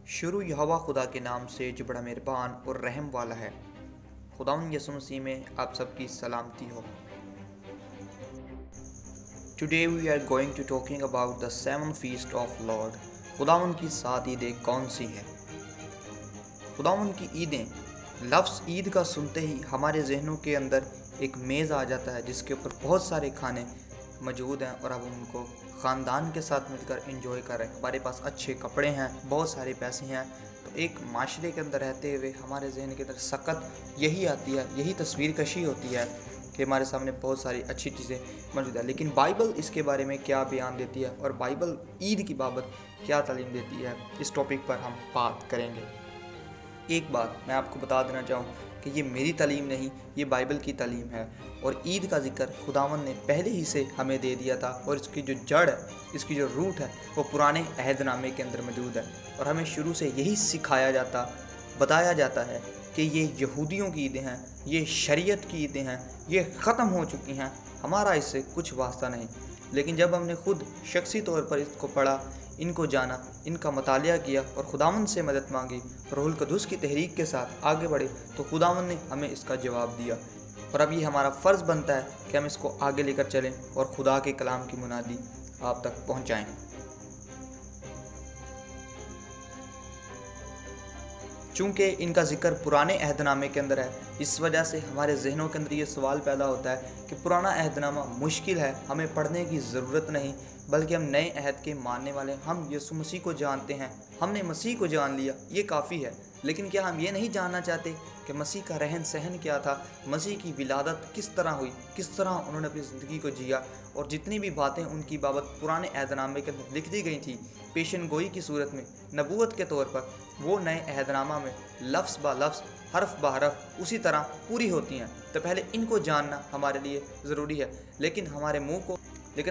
शुरू यहोवा खुदा के नाम से जो बड़ा मेहरबान और रहम वाला है। खुदावंद यीशु मसीह में आप सबकी सलामती हो। Today we are going to talking about the seven feast of Lord. खुदावंद की 7 ईदें कौन सी हैं? खुदावंद की ईदें, लफ्ज़ ईद का सुनते ही हमारे जहनों के अंदर एक मेज़ आ जाता है जिसके ऊपर बहुत सारे खाने मौजूद हैं और अब हम उनको ख़ानदान के साथ मिलकर एंजॉय कर रहे हैं। हमारे पास अच्छे कपड़े हैं, बहुत सारे पैसे हैं, तो एक माशरे के अंदर रहते हुए हमारे जहन के अंदर सकत यही आती है, यही तस्वीर कशी होती है कि हमारे सामने बहुत सारी अच्छी चीज़ें मौजूद है। लेकिन बाइबल इसके बारे में क्या बयान देती है और बाइबल ईद की बाबत क्या तालीम देती है, इस टॉपिक पर हम बात करेंगे। एक बात मैं आपको बता देना चाहूँ कि ये मेरी तालीम नहीं, ये बाइबल की तालीम है और ईद का जिक्र खुदावन ने पहले ही से हमें दे दिया था और इसकी जो जड़ है, इसकी जो रूट है, वो पुराने अहदनामे के अंदर मौजूद है और हमें शुरू से यही सिखाया जाता, बताया जाता है कि ये यहूदियों की ईदें हैं, ये शरीयत की ईदें हैं, ये ख़त्म हो चुकी हैं, हमारा इससे कुछ वास्ता नहीं। लेकिन जब हमने खुद शख्सी तौर पर इसको पढ़ा, इनको जाना, इनका मतालिया किया और खुदावंद से मदद मांगी, रूहुल कुद्दूस की तहरीक के साथ आगे बढ़े, तो खुदावंद ने हमें इसका जवाब दिया और अब ये हमारा फ़र्ज़ बनता है कि हम इसको आगे लेकर चलें और खुदा के कलाम की मुनादी आप तक पहुँचाएँ। चूँकि इनका ज़िक्र पुराने अहदनामे के अंदर है, इस वजह से हमारे जहनों के अंदर ये सवाल पैदा होता है कि पुराना अहदनामा मुश्किल है, हमें पढ़ने की ज़रूरत नहीं, बल्कि हम नए अहद के मानने वाले हैं। हम यीशु मसीह को जानते हैं, हमने मसीह को जान लिया, ये काफ़ी है। लेकिन क्या हम ये नहीं जानना चाहते कि मसीह का रहन सहन क्या था, मसीह की विलादत किस तरह हुई, किस तरह उन्होंने अपनी ज़िंदगी को जिया और जितनी भी बातें उनकी बाबत पुराने अहदनामे के अंदर लिख दी गई थी पेशन गोई की सूरत में, नबूवत के तौर पर, वो नए अहदनामा में लफ्ज़ ब लफ्ज़, हरफ ब हरफ उसी तरह पूरी होती हैं। तो पहले इनको जानना हमारे लिए ज़रूरी है। लेकिन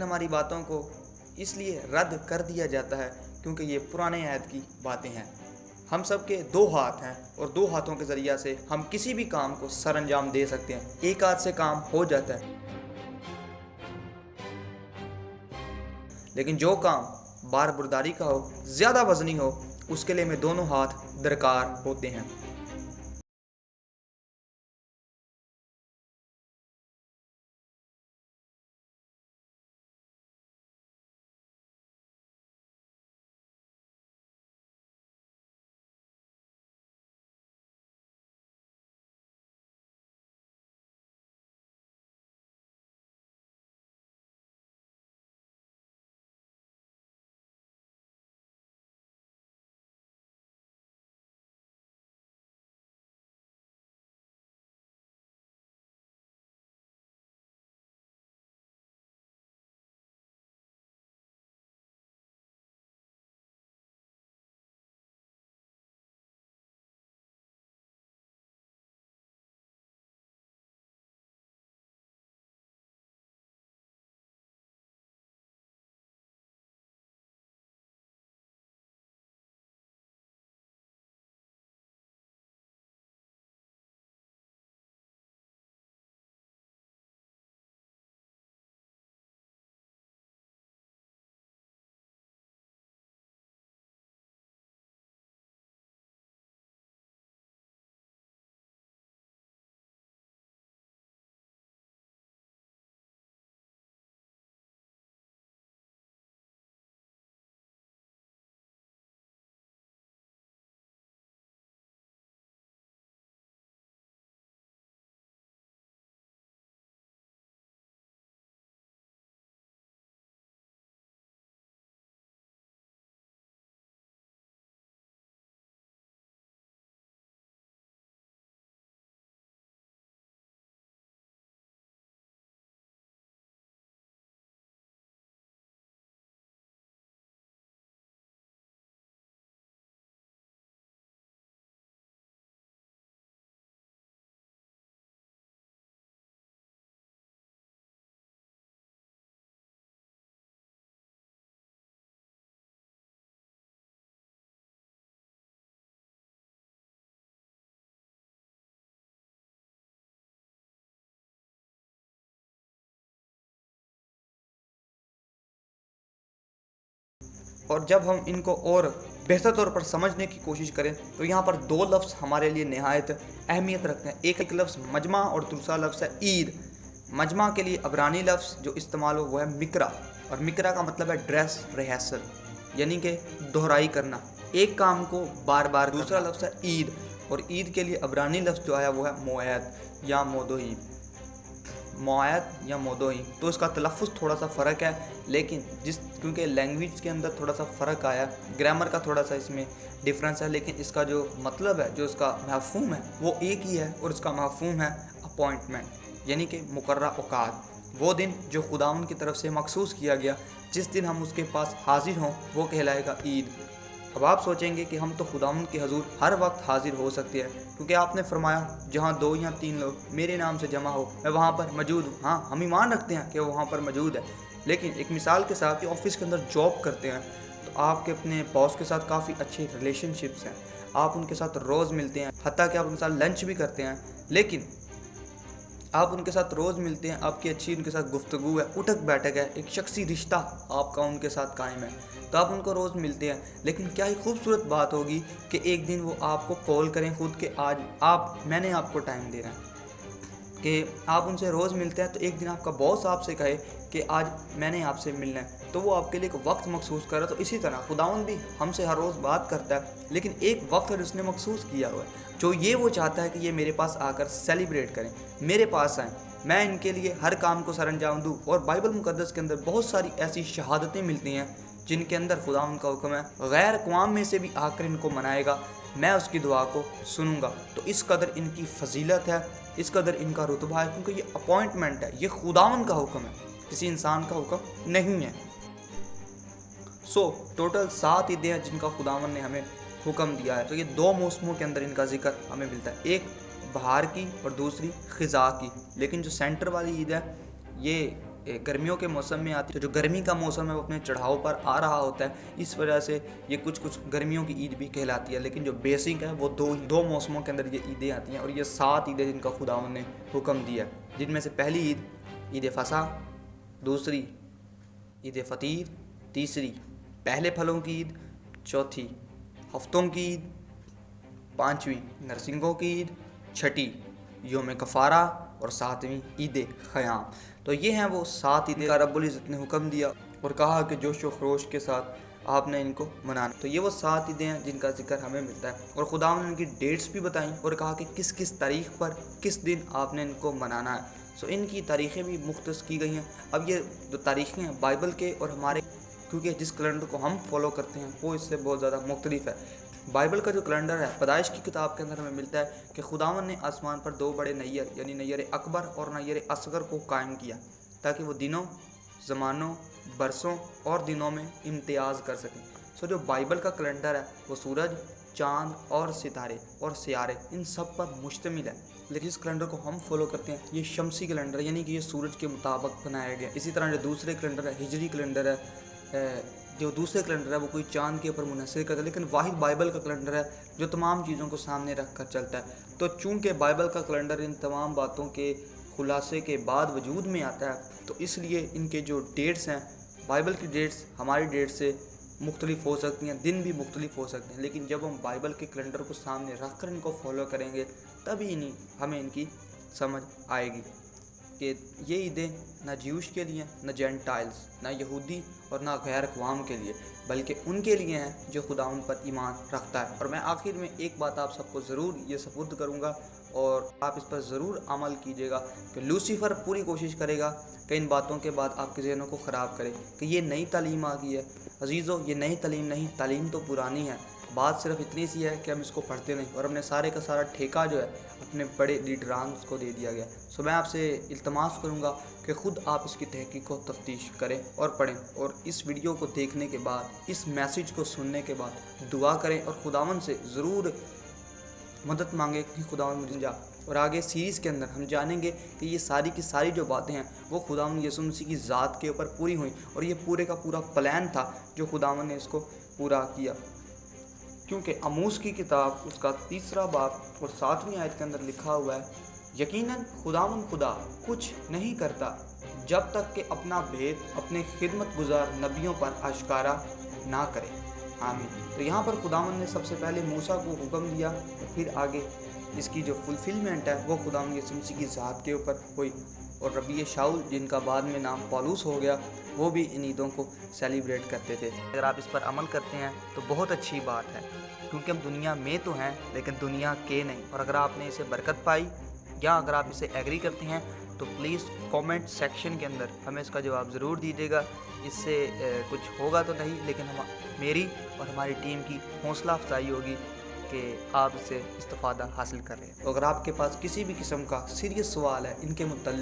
हमारी बातों को इसलिए रद्द कर दिया जाता है क्योंकि ये पुराने अहद की बातें हैं। हम सब के 2 हाथ हैं और 2 हाथों के ज़रिया से हम किसी भी काम को सर अंजाम दे सकते हैं। एक हाथ से काम हो जाता है, लेकिन जो काम बारबुरदारी का हो, ज़्यादा वज़नी हो, उसके लिए हमें दोनों हाथ दरकार होते हैं। और जब हम इनको और बेहतर तौर पर समझने की कोशिश करें तो यहाँ पर दो लफ्ज़ हमारे लिए नहायत अहमियत रखते हैं। एक लफ्ज़ मजमा और दूसरा लफ्ज़ है ईद। मजमा के लिए अबरानी लफ्ज़ जो इस्तेमाल हो वो है मिकरा, और मिकरा का मतलब है ड्रेस रिहर्सल, यानी कि दोहराई करना, एक काम को बार बार। दूसरा लफ्ज़ है ईद, और ईद के लिए अबरानी लफ्ज़ जो आया वो है मोयत या मोदोही, मोयत या मोदोही। तो इसका तलफ़ुज़ थोड़ा सा फ़र्क है, लेकिन क्योंकि लैंग्वेज के अंदर थोड़ा सा फ़र्क आया, ग्रामर का थोड़ा सा इसमें डिफरेंस है, लेकिन इसका जो मतलब है, जो इसका मफ़हूम है वो एक ही है, और इसका मफ़हूम है अपॉइंटमेंट, यानी कि मुकर्रर औकात, वो दिन जो खुदावंद की तरफ से मखसूस किया गया, जिस दिन हम उसके पास हाजिर हों वो कहलाएगा ईद। अब आप सोचेंगे कि हम तो खुदावंद के हजूर हर वक्त हाजिर हो सकते हैं, क्योंकि आपने फरमाया जहाँ 2 या 3 लोग मेरे नाम से जमा हो मैं वहाँ पर मौजूद हूँ। हाँ, हम ईमान रखते हैं कि वो वहाँ पर मौजूद है, लेकिन एक मिसाल के साथ ऑफिस के अंदर जॉब करते हैं तो आपके अपने बॉस के साथ काफ़ी अच्छे रिलेशनशिप्स हैं, आप उनके साथ रोज़ मिलते हैं, हत्ता कि आप उनके साथ लंच भी करते हैं, लेकिन आप उनके साथ रोज़ मिलते हैं, आपकी अच्छी उनके साथ गुफ्तगू है, उठक बैठक है, एक शख्सी रिश्ता आपका उनके साथ कायम है, तो आप उनको रोज़ मिलते हैं। लेकिन क्या ही खूबसूरत बात होगी कि एक दिन वो आपको कॉल करें खुद के आज मैंने आपको टाइम देना है, कि आप उनसे रोज़ मिलते हैं, तो एक दिन आपका बॉस आपसे कहे कि आज मैंने आपसे मिलना है, तो वो आपके लिए एक वक्त मखसूस कर रहा है। तो इसी तरह खुदावंद भी हमसे हर रोज़ बात करता है, लेकिन एक वक्त उसने मखसूस किया हुआ है, जो ये वो चाहता है कि ये मेरे पास आकर सेलिब्रेट करें, मेरे पास आएँ, मैं इनके लिए हर काम को सरअंजाम दूँ। और बाइबल मुकद्दस के अंदर बहुत सारी ऐसी शहादतें मिलती हैं जिनके अंदर खुदावंद का हुक्म है, गैर अक़वाम में से भी आकर इनको मनाएगा, मैं उसकी दुआ को सुनूंगा। तो इस कदर इनकी फजीलत है, इस कदर इनका रुतबा है, क्योंकि ये अपॉइंटमेंट है, ये खुदावंद का हुक्म है, किसी इंसान का हुक्म नहीं है। टोटल 7 ईदें हैं जिनका खुदावंद ने हमें हुक्म दिया है। तो ये 2 मौसमों के अंदर इनका जिक्र हमें मिलता है, एक बहार की और दूसरी ख़िज़ा की। लेकिन जो सेंटर वाली ईद है ये गर्मियों के मौसम में आती है। तो जो गर्मी का मौसम है वो अपने चढ़ाव पर आ रहा होता है, इस वजह से ये कुछ गर्मियों की ईद भी कहलाती है। लेकिन जो बेसिक है वो दो मौसमों के अंदर ये ईदें आती हैं, और ये 7 ईदें जिनका खुदावंद ने हुक्म दिया है, जिनमें से पहली ईद फसा, दूसरी ईद फ़तीर, तीसरी पहले फलों की ईद, चौथी हफ्तों की ईद, पाँचवीं नरसिंगों की ईद, छठी योम कफ़ारा और 7वीं ईद ख़याम। तो ये हैं वो 7 ईदें का रब्बुल इज़्ज़त ने हुक्म दिया और कहा कि जोश व खरोश के साथ आपने इनको मनाना। तो ये वो 7 ईदें हैं जिनका जिक्र हमें मिलता है, और खुदा ने इनकी डेट्स भी बताई और कहा कि किस किस तारीख़ पर किस दिन आपने इनको मनाना है। सो इनकी तारीख़ें भी मुख्तस की गई हैं। अब ये जो तारीख़ें हैं बाइबल के और हमारे, क्योंकि जिस कैलेंडर को हम फॉलो करते हैं वो इससे बहुत ज़्यादा मुख्तलिफ है। बाइबल का जो कैलेंडर है, पैदाइश की किताब के अंदर हमें मिलता है कि खुदावन ने आसमान पर 2 बड़े नैयर यानी नैयर अकबर और नैयर असगर को कायम किया, ताकि वो दिनों, ज़मानों, बरसों और दिनों में इम्तियाज़ कर सकें। सो जो बाइबल का कैलेंडर है वो सूरज, चाँद और सितारे और सियारे इन सब पर मुश्तमिल है। लेकिन इस कैलेंडर को हम फॉलो करते हैं ये शमसी कैलेंडर, यानी कि ये सूरज के मुताबिक बनाया गया। इसी तरह जो दूसरे कैलेंडर है हिजरी कैलेंडर है, जो दूसरे कैलेंडर है वो कोई चांद के ऊपर मुनहसर करता है, लेकिन वाहिद बाइबल का कैलेंडर है जो तमाम चीज़ों को सामने रख कर चलता है। तो चूँकि बाइबल का कैलेंडर इन तमाम बातों के खुलासे के बाद वजूद में आता है, तो इसलिए इनके जो डेट्स हैं, बाइबल की डेट्स हमारी डेट से मुख्तलिफ हो सकती हैं, दिन भी मुख्तलिफ हो सकते हैं, लेकिन जब हम बाइबल के कैलेंडर को सामने रख कर इनको फॉलो करेंगे तभी हमें इनकी समझ आएगी कि ये ईदें ना ज्यूश के लिए, ना जेंटाइल्स, ना यहूदी और ना गैर अक़वाम के लिए, बल्कि उनके लिए हैं जो खुदा उन पर ईमान रखता है। और मैं आखिर में एक बात आप सबको ज़रूर ये सपुर्द करूँगा और आप इस पर ज़रूर अमल कीजिएगा कि लूसीफ़र पूरी कोशिश करेगा कि इन बातों के बाद आपके ज़हनों को ख़राब करे कि ये नई तालीम आ गई है। अजीज़ों, ये नई तालीम नहीं, तालीम तो पुरानी है। बात सिर्फ इतनी सी है कि हम इसको पढ़ते नहीं, और हमने सारे का सारा ठेका जो है अपने बड़े लीडरान को दे दिया गया। सो मैं आपसे इल्तमास करूँगा कि ख़ुद आप इसकी तहकीक को तफ्तीश करें और पढ़ें, और इस वीडियो को देखने के बाद, इस मैसेज को सुनने के बाद दुआ करें और खुदावन से ज़रूर मदद मांगे कि खुदावन मुझे जा। और आगे सीरीज़ के अंदर हम जानेंगे कि ये सारी की सारी जो बातें हैं वो खुदावन यीशु मसीह की ज़ात के ऊपर पूरी हुई, और ये पूरे का पूरा प्लान था जो खुदावन ने इसको पूरा किया। क्योंकि आमोस की किताब उसका 3 बाब और 7वीं आयत के अंदर लिखा हुआ है, यकीनन खुदावन खुदा कुछ नहीं करता जब तक कि अपना भेद अपने खिदमत गुजार नबियों पर आश्कारा ना करे। आमीन। तो यहाँ पर खुदावंद ने सबसे पहले मूसा को हुक्म दिया, फिर आगे इसकी जो फुलफिलमेंट है वो खुदावंद यीशु मसीह की ज़ात के ऊपर हुई। और रबी शाऊल, जिनका बाद में नाम पौलुस हो गया, वो भी इन ईदों को सेलिब्रेट करते थे। अगर आप इस पर अमल करते हैं तो बहुत अच्छी बात है, क्योंकि हम दुनिया में तो हैं लेकिन दुनिया के नहीं। और अगर आपने इसे बरकत पाई या अगर आप इसे एग्री करते हैं तो प्लीज़ कमेंट सेक्शन के अंदर हमें इसका जवाब ज़रूर दीजिएगा। इससे कुछ होगा तो नहीं, लेकिन मेरी और हमारी टीम की हौसला अफजाई होगी कि आप इससे इस्तिफ़ादा हासिल कर रहे हैं। तो अगर आपके पास किसी भी किस्म का सीरियस सवाल है इनके मुतल्लिक़